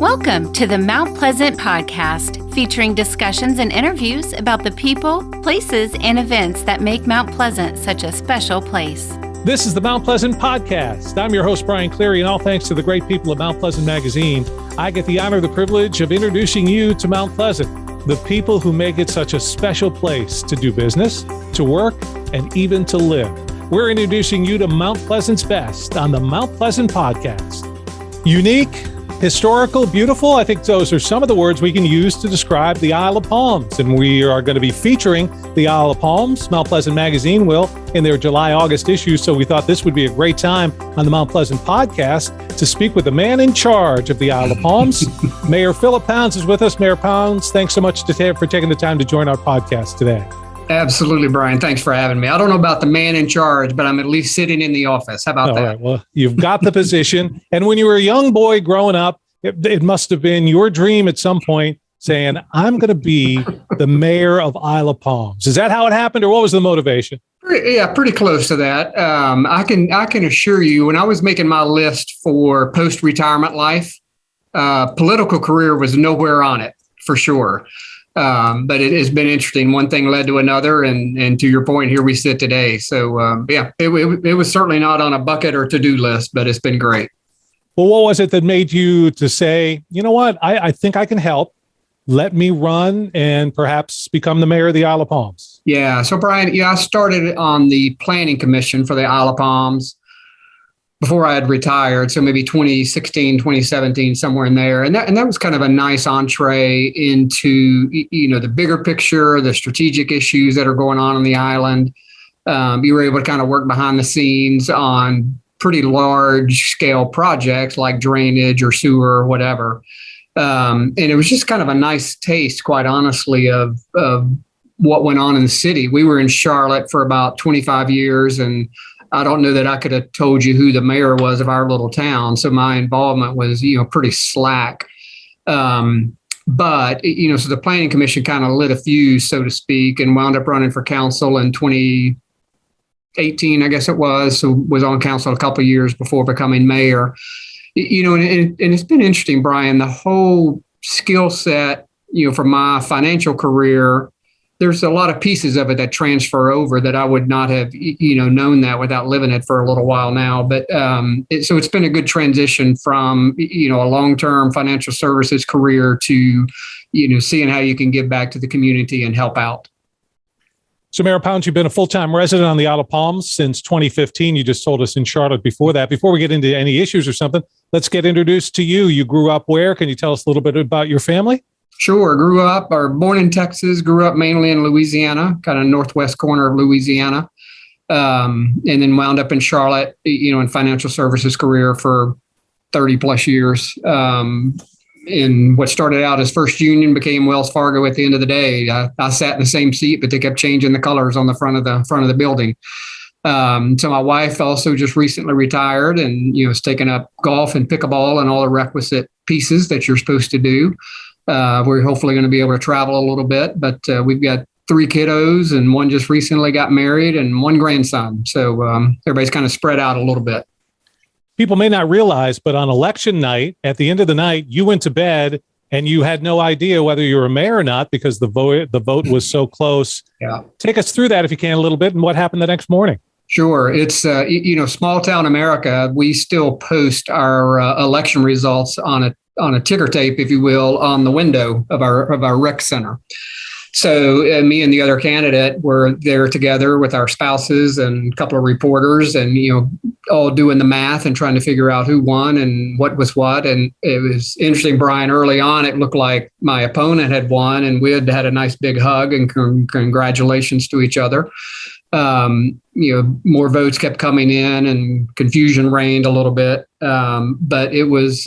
Welcome to the Mount Pleasant Podcast, featuring discussions and interviews about the people, places, and events that make Mount Pleasant such a special place. This is the Mount Pleasant Podcast. I'm your host, Brian Cleary, and all thanks to the great people of Mount Pleasant Magazine, I get the honor and the privilege of introducing you to Mount Pleasant, the people who make it such a special place to do business, to work, and even to live. We're introducing you to Mount Pleasant's best on the Mount Pleasant Podcast. Unique, historical, beautiful, I think those are some of the words we can use to describe the Isle of Palms. And we are going to be featuring the Isle of Palms. Mount Pleasant Magazine will in their July-August issues. So we thought this would be a great time on the Mount Pleasant Podcast to speak with the man in charge of the Isle of Palms. Mayor Phillip Pounds is with us. Mayor Pounds, thanks so much for taking the time to join our podcast today. Absolutely, Brian. Thanks for having me. I don't know about the man in charge, but I'm at least sitting in the office. How about that? All right. Well, you've got the position. And when you were a young boy growing up, it must have been your dream at some point saying, I'm going to be the mayor of Isle of Palms. Is that how it happened, or what was the motivation? Yeah, pretty close to that. I can assure you, when I was making my list for post-retirement life, political career was nowhere on it, for sure. But it has been interesting. One thing led to another. And to your point, here we sit today. So, it was certainly not on a bucket or to-do list, but it's been great. Well, what was it that made you to say, you know what, I think I can help. Let me run and perhaps become the mayor of the Isle of Palms? Yeah. So, Brian, I started on the planning commission for the Isle of Palms before I had retired. So maybe 2016, 2017, somewhere in there. And that was kind of a nice entree into, the bigger picture, the strategic issues that are going on the island. You were able to kind of work behind the scenes on pretty large scale projects like drainage or sewer or whatever. And it was just kind of a nice taste, quite honestly, of what went on in the city. We were in Charlotte for about 25 years, and I don't know that I could have told you who the mayor was of our little town. So my involvement was, pretty slack. But, so the planning commission kind of lit a fuse, so to speak, and wound up running for council in 2018, I guess it was. So was on council a couple of years before becoming mayor. And it's been interesting, Brian, the whole skill set, from my financial career, there's a lot of pieces of it that transfer over that I would not have, known that without living it for a little while now. But so it's been a good transition from, a long-term financial services career to, seeing how you can give back to the community and help out. So, Mayor Pounds, you've been a full-time resident on the Isle of Palms since 2015. You just told us in Charlotte before that. Before we get into any issues or something, let's get introduced to you. You grew up where? Can you tell us a little bit about your family? Sure. Born in Texas, grew up mainly in Louisiana, kind of northwest corner of Louisiana, and then wound up in Charlotte, in financial services career for 30 plus years. In what started out as First Union became Wells Fargo at the end of the day. I sat in the same seat, but they kept changing the colors on the front of the building. So my wife also just recently retired and, is taking up golf and pickleball and all the requisite pieces that you're supposed to do. We're hopefully going to be able to travel a little bit, but we've got 3 kiddos and one just recently got married and 1 grandson. So everybody's kind of spread out a little bit. People may not realize, but on election night, at the end of the night, you went to bed and you had no idea whether you were mayor or not because the vote was so close. Yeah. Take us through that if you can a little bit and what happened the next morning. Sure. It's, small town America. We still post our election results on a ticker tape, if you will, on the window of our rec center. So me and the other candidate were there together with our spouses and a couple of reporters and, all doing the math and trying to figure out who won and what was what. And it was interesting, Brian, early on, it looked like my opponent had won and we had had a nice big hug and congratulations to each other. More votes kept coming in and confusion reigned a little bit. But it was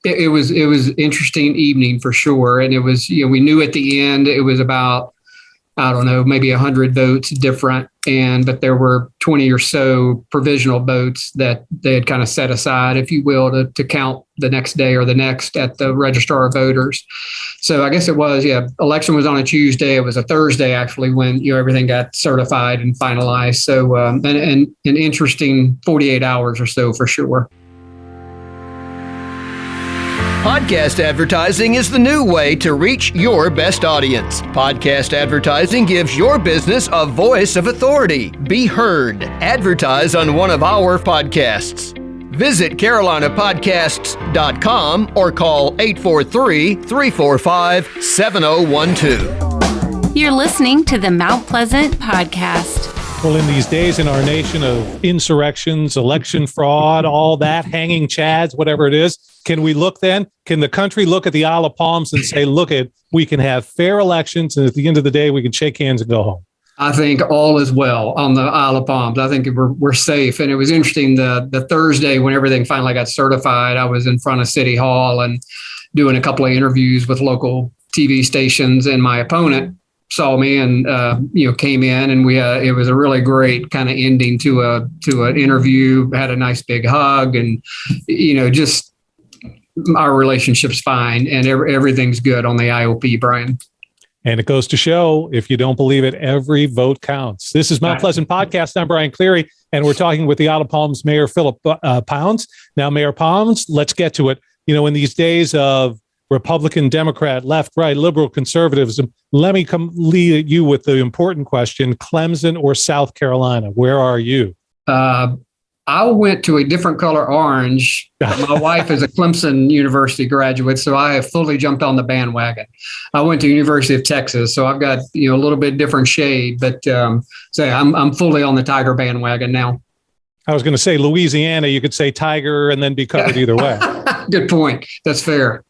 interesting evening for sure. And it was, we knew at the end it was about, I don't know, maybe 100 votes different. But there were 20 or so provisional votes that they had kind of set aside, if you will, to count the next day or the next at the registrar of voters. So I guess it was, election was on a Tuesday. It was a Thursday, actually, when, everything got certified and finalized. So an interesting 48 hours or so for sure. Podcast advertising is the new way to reach your best audience. Podcast advertising gives your business a voice of authority. Be heard. Advertise on one of our podcasts. Visit carolinapodcasts.com or call 843-345-7012. You're listening to the Mount Pleasant Podcast. Well, in these days in our nation of insurrections, election fraud, all that, hanging chads, whatever it is, can we look then? Can the country look at the Isle of Palms and say, look, we can have fair elections, and at the end of the day, we can shake hands and go home? I think all is well on the Isle of Palms. I think we're safe. And it was interesting, the Thursday when everything finally got certified, I was in front of City Hall and doing a couple of interviews with local TV stations, and my opponent saw me and came in, and it was a really great kind of ending to an interview. Had a nice big hug, and just our relationship's fine, and everything's good on the IOP, Brian. And it goes to show, if you don't believe it, every vote counts. This is Mount Pleasant Podcast. I'm Brian Cleary, and we're talking with the Isle of Palms Mayor Phillip Pounds. Now, Mayor Pounds, let's get to it. In these days of Republican, Democrat, left, right, liberal, conservatism, let me come lead at you with the important question: Clemson or South Carolina? Where are you? I went to a different color orange. My wife is a Clemson University graduate, so I have fully jumped on the bandwagon. I went to University of Texas, so I've got a little bit different shade, but I'm fully on the Tiger bandwagon now. I was going to say Louisiana. You could say Tiger and then be covered either way. Good point. That's fair.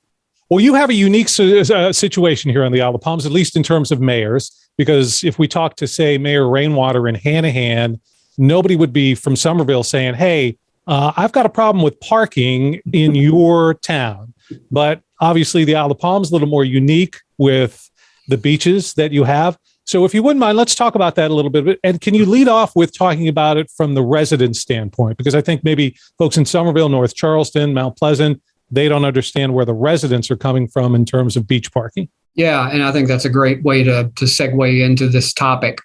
Well, you have a unique situation here on the Isle of Palms, at least in terms of mayors, because if we talk to, say, Mayor Rainwater in Hanahan, nobody would be from Somerville saying, hey, I've got a problem with parking in your town. But obviously the Isle of Palms is a little more unique with the beaches that you have. So if you wouldn't mind, let's talk about that a little bit. And can you lead off with talking about it from the resident standpoint? Because I think maybe folks in Somerville, North Charleston, Mount Pleasant, they don't understand where the residents are coming from in terms of beach parking. Yeah, and I think that's a great way to segue into this topic.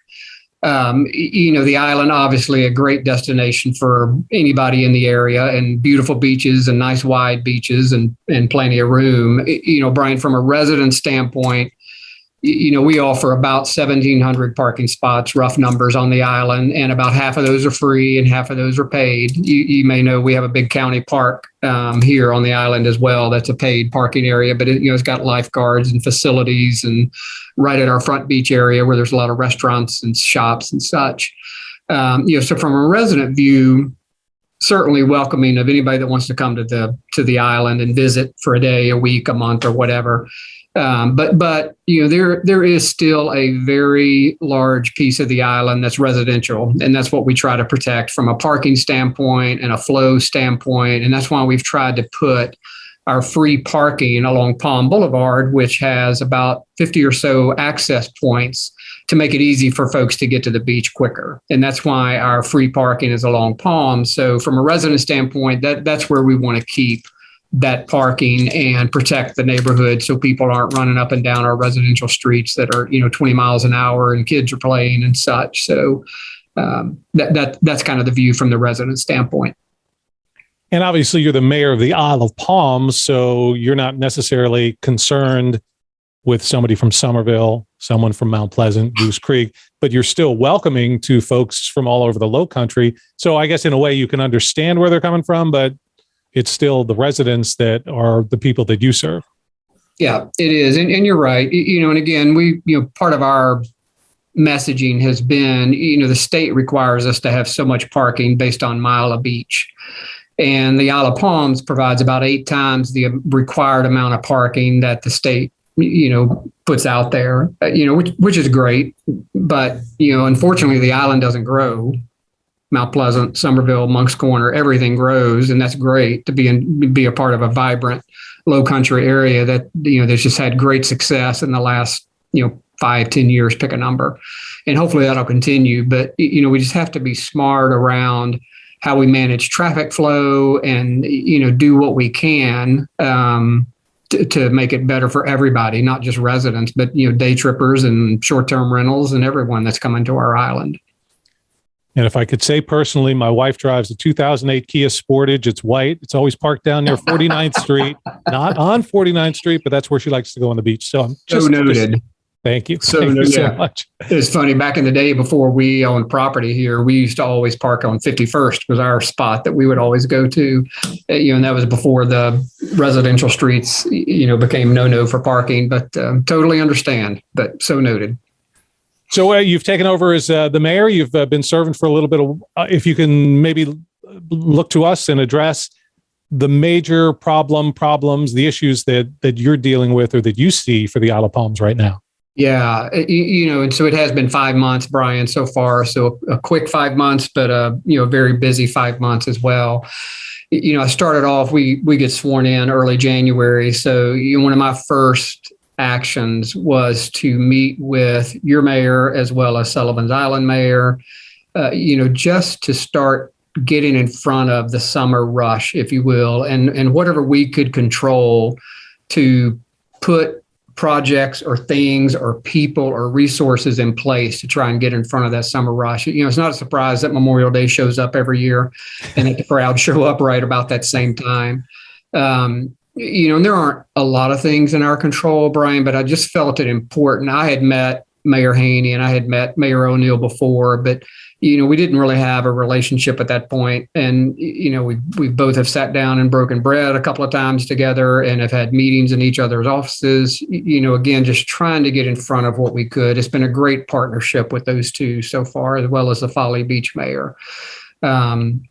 The island, obviously a great destination for anybody in the area, and beautiful beaches and nice wide beaches and plenty of room. Brian, from a resident standpoint, we offer about 1,700 parking spots, rough numbers, on the island, and about half of those are free and half of those are paid. You may know we have a big county park here on the island as well. That's a paid parking area, but it's got lifeguards and facilities, and right at our front beach area where there's a lot of restaurants and shops and such. So from a resident view, certainly welcoming of anybody that wants to come to the island and visit for a day, a week, a month, or whatever. But there is still a very large piece of the island that's residential, and that's what we try to protect from a parking standpoint and a flow standpoint. And that's why we've tried to put our free parking along Palm Boulevard, which has about 50 or so access points to make it easy for folks to get to the beach quicker. And that's why our free parking is along Palm. So from a resident standpoint, that's where we want to keep that parking and protect the neighborhood, so people aren't running up and down our residential streets that are 20 miles an hour and kids are playing and such. So that's kind of the view from the resident standpoint. And obviously you're the mayor of the Isle of Palms, so you're not necessarily concerned with somebody from Somerville, someone from Mount Pleasant, Goose Creek, but you're still welcoming to folks from all over the Low Country. So I guess in a way you can understand where they're coming from, but it's still the residents that are the people that you serve. Yeah, it is. And you're right. And again, we, part of our messaging has been, the state requires us to have so much parking based on mile of beach. And the Isle of Palms provides about 8 times the required amount of parking that the state, puts out there, which is great. But, unfortunately, the island doesn't grow. Mount Pleasant, Somerville, Moncks Corner, everything grows, and that's great to be a part of a vibrant Low Country area that that's just had great success in the last 5-10 years. Pick a number, and hopefully that'll continue. But we just have to be smart around how we manage traffic flow and do what we can to make it better for everybody, not just residents, but day trippers and short-term rentals and everyone that's coming to our island. And if I could say personally, my wife drives a 2008 Kia Sportage. It's white. It's always parked down near 49th Street, not on 49th Street, but that's where she likes to go on the beach. So I'm just noted. Thank you. Thank you so much. It's funny. Back in the day, before we owned property here, we used to always park on 51st was our spot that we would always go to. And that was before the residential streets, became no for parking. But totally understand. But so noted. So you've taken over as the mayor. You've been serving for a little bit. If you can maybe look to us and address the major problems, the issues that you're dealing with or that you see for the Isle of Palms right now. Yeah, and so it has been 5 months, Brian, so far. So a quick 5 months, but very busy 5 months as well. I started off, we get sworn in early January. So one of my first actions was to meet with your mayor as well as Sullivan's Island mayor, just to start getting in front of the summer rush, if you will, and whatever we could control to put projects or things or people or resources in place to try and get in front of that summer rush. It's not a surprise that Memorial Day shows up every year and that the crowd show up right about that same time. And there aren't a lot of things in our control, Brian, but I just felt it important. I had met Mayor Haney and I had met Mayor O'Neill before, but we didn't really have a relationship at that point. And, we both have sat down and broken bread a couple of times together and have had meetings in each other's offices, again, just trying to get in front of what we could. It's been a great partnership with those two so far, as well as the Folly Beach mayor. And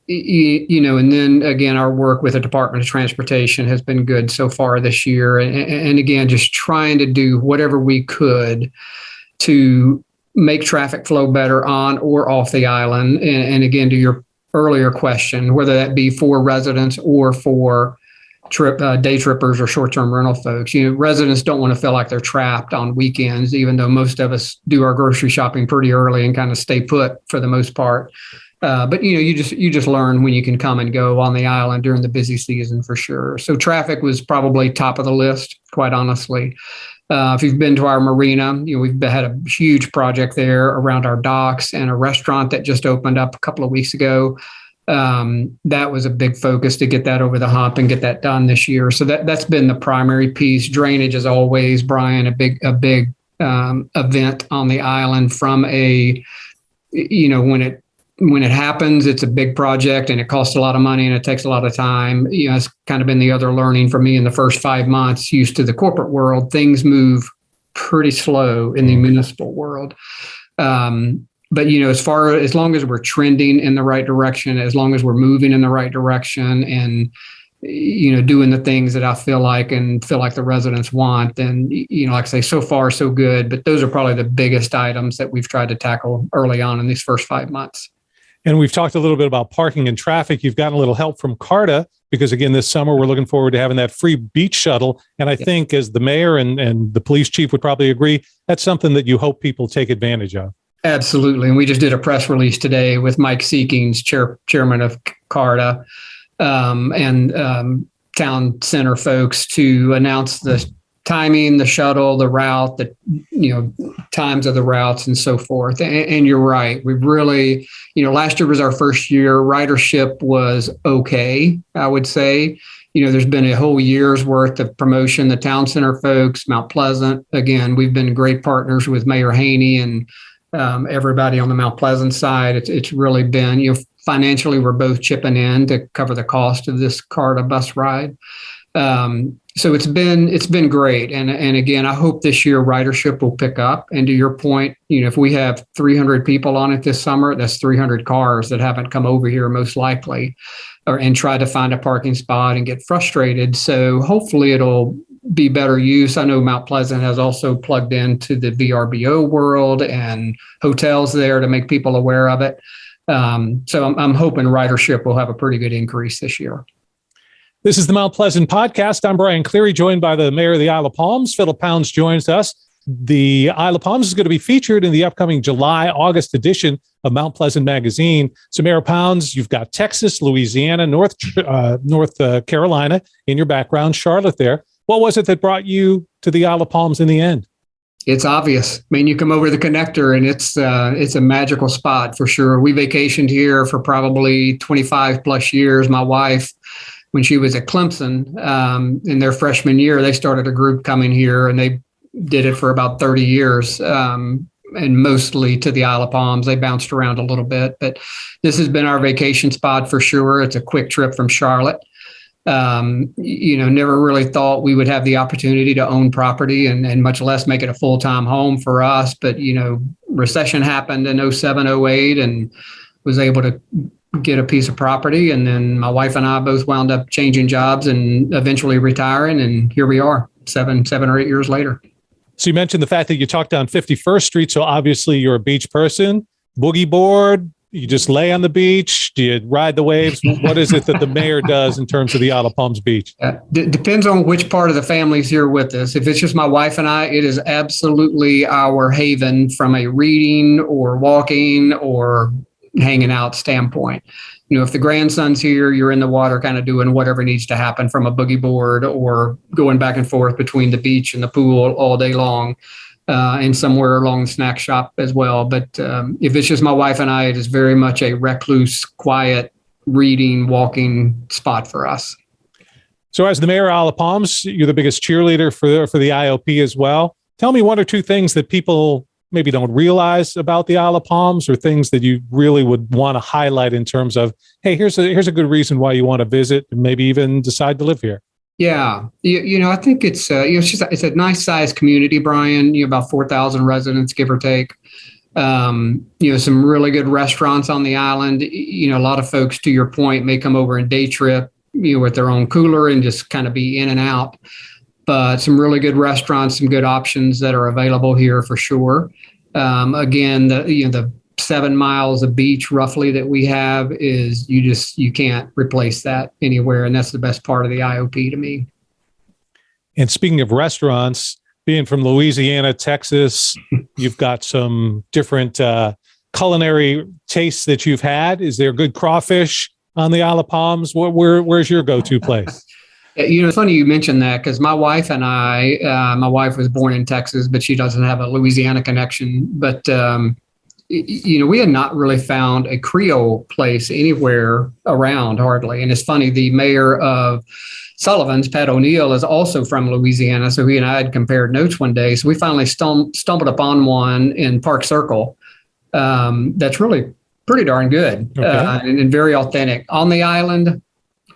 then again, our work with the Department of Transportation has been good so far this year. And again, just trying to do whatever we could to make traffic flow better on or off the island. And again, to your earlier question, whether that be for residents or for day trippers or short-term rental folks, residents don't want to feel like they're trapped on weekends, even though most of us do our grocery shopping pretty early and kind of stay put for the most part. But you just learn when you can come and go on the island during the busy season for sure. So traffic was probably top of the list, quite honestly. If you've been to our marina, we've had a huge project there around our docks and a restaurant that just opened up a couple of weeks ago. That was a big focus to get that over the hump and get that done this year. So that's been the primary piece. Drainage is always, Brian, a big event on the island from when it happens, it's a big project and it costs a lot of money and it takes a lot of time. It's kind of been the other learning for me in the first 5 months. Used to the corporate world, things move pretty slow in the municipal world. But as long as we're trending in the right direction, as long as we're moving in the right direction, and doing the things that I feel like the residents want, then like I say, so far so good. But those are probably the biggest items that we've tried to tackle early on in these first 5 months. And we've talked a little bit about parking and traffic. You've gotten a little help from CARTA because, again, this summer we're looking forward to having that free beach shuttle. And I think, as the mayor and the police chief would probably agree, that's something that you hope people take advantage of. Absolutely. And we just did a press release today with Mike Seekings, chairman of CARTA, and town center folks to announce the timing, the shuttle, the route, the times of the routes and so forth. And you're right. We've really, last year was our first year. Ridership was okay, I would say. There's been a whole year's worth of promotion. The town center folks, Mount Pleasant, again, we've been great partners with Mayor Haney and everybody on the Mount Pleasant side. It's really been, financially, we're both chipping in to cover the cost of this CARTA bus ride. So it's been great. And again, I hope this year ridership will pick up. And to your point, if we have 300 people on it this summer, that's 300 cars that haven't come over here most likely, and try to find a parking spot and get frustrated. So hopefully it'll be better use. I know Mount Pleasant has also plugged into the VRBO world and hotels there to make people aware of it. So I'm hoping ridership will have a pretty good increase this year. This is the Mount Pleasant Podcast. I'm Brian Cleary, joined by the mayor of the Isle of Palms. Phillip Pounds joins us. The Isle of Palms is going to be featured in the upcoming July-August edition of Mount Pleasant Magazine. So, Mayor Pounds, you've got Texas, Louisiana, North Carolina in your background, Charlotte there. What was it that brought you to the Isle of Palms in the end? It's obvious. I mean, you come over the connector and it's a magical spot for sure. We vacationed here for probably 25 plus years. My wife, when she was at Clemson in their freshman year, they started a group coming here and they did it for about 30 years and mostly to the Isle of Palms. They bounced around a little bit, but this has been our vacation spot for sure. It's a quick trip from Charlotte. Never really thought we would have the opportunity to own property and much less make it a full-time home for us. But, recession happened in 07, 08 and was able to get a piece of property. And then my wife and I both wound up changing jobs and eventually retiring. And here we are 7 or 8 years later. So you mentioned the fact that you talked down 51st Street. So obviously you're a beach person, boogie board. You just lay on the beach? Do you ride the waves? What is it that the mayor does in terms of the Isle of Palms Beach? Depends on which part of the family's here with us. If it's just my wife and I, it is absolutely our haven from a reading or walking or hanging out standpoint. If the grandson's here, you're in the water kind of doing whatever needs to happen from a boogie board or going back and forth between the beach and the pool all day long. And somewhere along the snack shop as well. But if it's just my wife and I, it is very much a recluse, quiet, reading, walking spot for us. So as the mayor of Isle of Palms, you're the biggest cheerleader for the IOP as well. Tell me one or two things that people maybe don't realize about the Isle of Palms or things that you really would want to highlight in terms of, hey, here's a good reason why you want to visit and maybe even decide to live here. Yeah, I think it's it's a nice sized community, Brian. About 4,000 residents, give or take. Some really good restaurants on the island. A lot of folks, to your point, may come over and day trip, with their own cooler and just kind of be in and out. But some really good restaurants, some good options that are available here for sure. Again, the 7 miles of beach roughly that we have is you can't replace that anywhere. And that's the best part of the IOP to me. And speaking of restaurants, being from Louisiana, Texas, you've got some different culinary tastes that you've had. Is there good crawfish on the Isle of Palms? Where's your go-to place? It's funny you mentioned that because my wife and I, my wife was born in Texas, but she doesn't have a Louisiana connection. But we had not really found a Creole place anywhere around hardly. And it's funny, the mayor of Sullivan's, Pat O'Neill, is also from Louisiana. So he and I had compared notes one day. So we finally stumbled upon one in Park Circle that's really pretty darn good. Okay. And very authentic. On the island,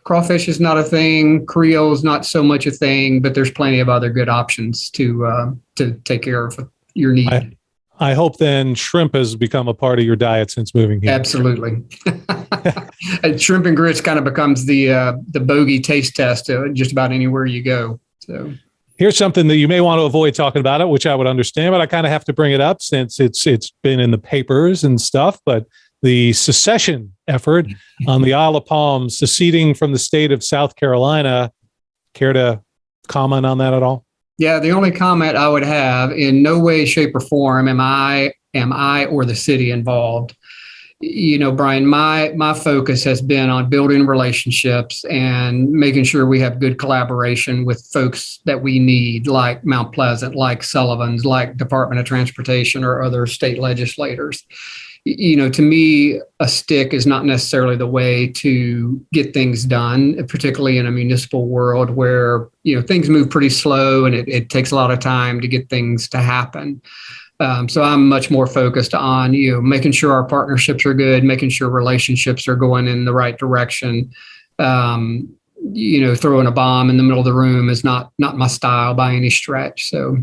crawfish is not a thing. Creole is not so much a thing, but there's plenty of other good options to take care of your need. I hope then shrimp has become a part of your diet since moving here. Absolutely. Shrimp and grits kind of becomes the bogey taste test just about anywhere you go. So here's something that you may want to avoid talking about it, which I would understand, but I kind of have to bring it up since it's been in the papers and stuff. But the secession effort on the Isle of Palms, seceding from the state of South Carolina. Care to comment on that at all? Yeah, the only comment I would have, in no way, shape, or form am I or the city involved. Brian, my focus has been on building relationships and making sure we have good collaboration with folks that we need, like Mount Pleasant, like Sullivan's, like Department of Transportation or other state legislators. To me, a stick is not necessarily the way to get things done, particularly in a municipal world where, things move pretty slow and it takes a lot of time to get things to happen. So I'm much more focused on, making sure our partnerships are good, making sure relationships are going in the right direction. Throwing a bomb in the middle of the room is not my style by any stretch. So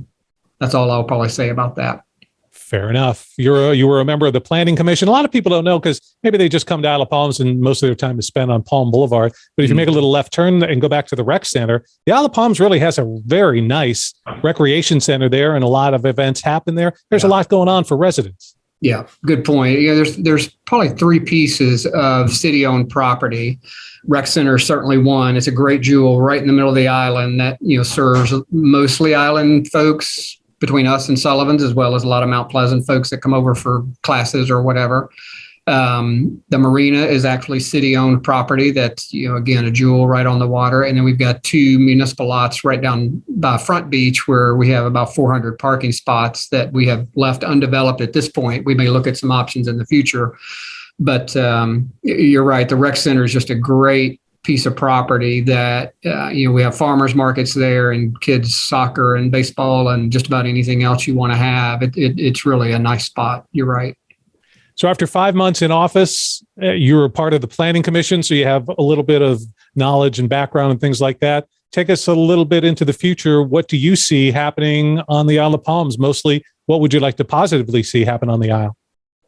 that's all I'll probably say about that. Fair enough. You were a member of the Planning Commission. A lot of people don't know because maybe they just come to Isle of Palms and most of their time is spent on Palm Boulevard. But if you make a little left turn and go back to the rec center, the Isle of Palms really has a very nice recreation center there, and a lot of events happen there. There's a lot going on for residents. Yeah, good point. There's probably three pieces of city-owned property. Rec center is certainly one. It's a great jewel right in the middle of the island that serves mostly island folks between us and Sullivan's, as well as a lot of Mount Pleasant folks that come over for classes or whatever. The marina is actually city-owned property. That's, again, a jewel right on the water. And then we've got 2 municipal lots right down by Front Beach where we have about 400 parking spots that we have left undeveloped at this point. We may look at some options in the future. But you're right. The rec center is just a great piece of property that, we have farmers markets there and kids soccer and baseball and just about anything else you want to have. It's really a nice spot. You're right. So after 5 months in office, you were part of the planning commission, so you have a little bit of knowledge and background and things like that. Take us a little bit into the future. What do you see happening on the Isle of Palms? Mostly, what would you like to positively see happen on the Isle?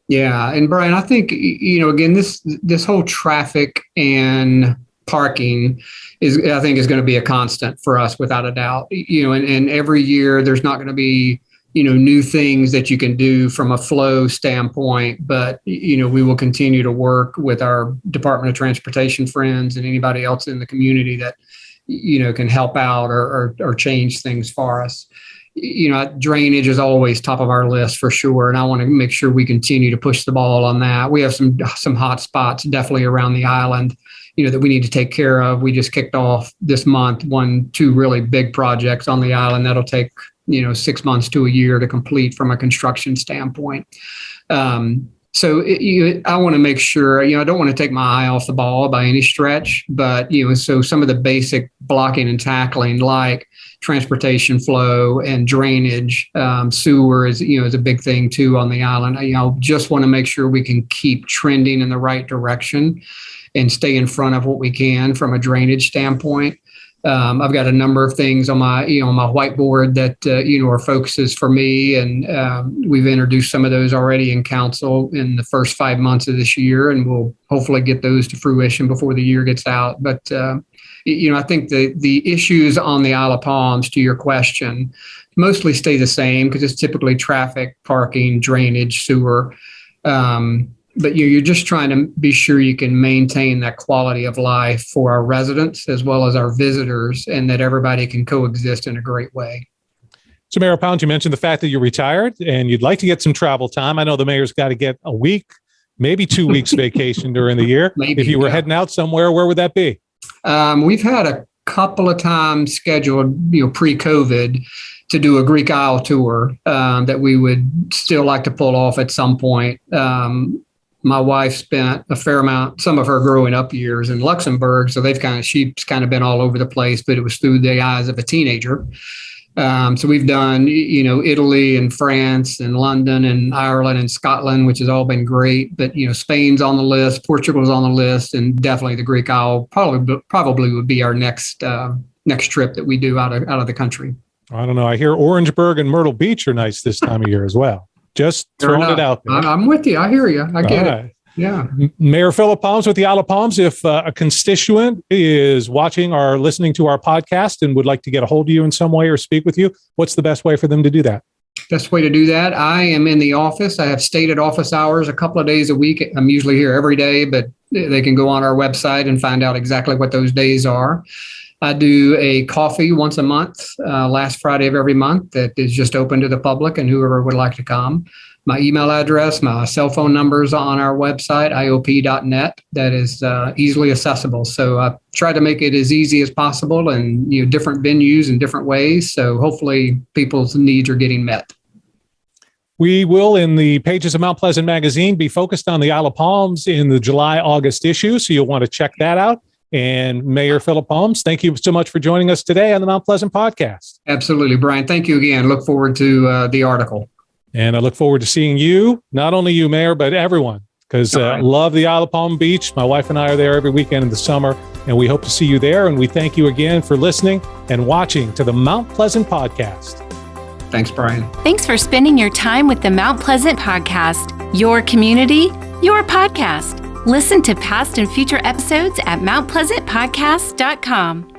Yeah, and Brian, I think, again, this whole traffic and parking is going to be a constant for us without a doubt. And every year there's not going to be new things that you can do from a flow standpoint, but, we will continue to work with our Department of Transportation friends and anybody else in the community that, can help out or change things for us. Drainage is always top of our list for sure. And I want to make sure we continue to push the ball on that. We have some hot spots definitely around the island, that we need to take care of. We just kicked off this month, 2 really big projects on the island that'll take 6 months to a year to complete from a construction standpoint. So I want to make sure, I don't want to take my eye off the ball by any stretch, but, so some of the basic blocking and tackling like transportation flow and drainage, sewer is a big thing too on the island. I just want to make sure we can keep trending in the right direction and stay in front of what we can from a drainage standpoint. I've got a number of things on my whiteboard that, are focuses for me. And we've introduced some of those already in council in the first 5 months of this year, and we'll hopefully get those to fruition before the year gets out. But, I think the issues on the Isle of Palms, to your question, mostly stay the same because it's typically traffic, parking, drainage, sewer. But you're just trying to be sure you can maintain that quality of life for our residents as well as our visitors, and that everybody can coexist in a great way. So Mayor Pounds, you mentioned the fact that you're retired and you'd like to get some travel time. I know the mayor's got to get a week, maybe 2 weeks vacation during the year. Maybe, if you were heading out somewhere, where would that be? We've had a couple of times scheduled, pre-COVID, to do a Greek Isle tour that we would still like to pull off at some point. My wife spent a fair amount, some of her growing up years in Luxembourg. So she's kind of been all over the place, but it was through the eyes of a teenager. So we've done, Italy and France and London and Ireland and Scotland, which has all been great. But, Spain's on the list, Portugal's on the list, and definitely the Greek Isle probably would be our next trip that we do out of the country. I don't know. I hear Orangeburg and Myrtle Beach are nice this time of year as well. Just throwing it out there. I'm with you. I hear you. I get it. Yeah. Mayor Phillip Pounds with the Isle of Palms. If a constituent is watching or listening to our podcast and would like to get a hold of you in some way or speak with you, what's the best way for them to do that? Best way to do that, I am in the office. I have stated office hours a couple of days a week. I'm usually here every day, but they can go on our website and find out exactly what those days are. I do a coffee once a month, last Friday of every month, that is just open to the public and whoever would like to come. My email address, my cell phone numbers on our website, iop.net. That is easily accessible. So I try to make it as easy as possible, and different venues and different ways. So hopefully people's needs are getting met. We will, in the pages of Mount Pleasant Magazine, be focused on the Isle of Palms in the July-August issue. So you'll want to check that out. And Mayor Phillip Pounds, thank you so much for joining us today on the Mount Pleasant podcast. Absolutely, Brian. Thank you again. Look forward to the article. And I look forward to seeing you, not only you, Mayor, but everyone, because I love the Isle of Palm Beach. My wife and I are there every weekend in the summer, and we hope to see you there. And we thank you again for listening and watching to the Mount Pleasant podcast. Thanks, Brian. Thanks for spending your time with the Mount Pleasant podcast, your community, your podcast. Listen to past and future episodes at mountpleasantpodcast.com.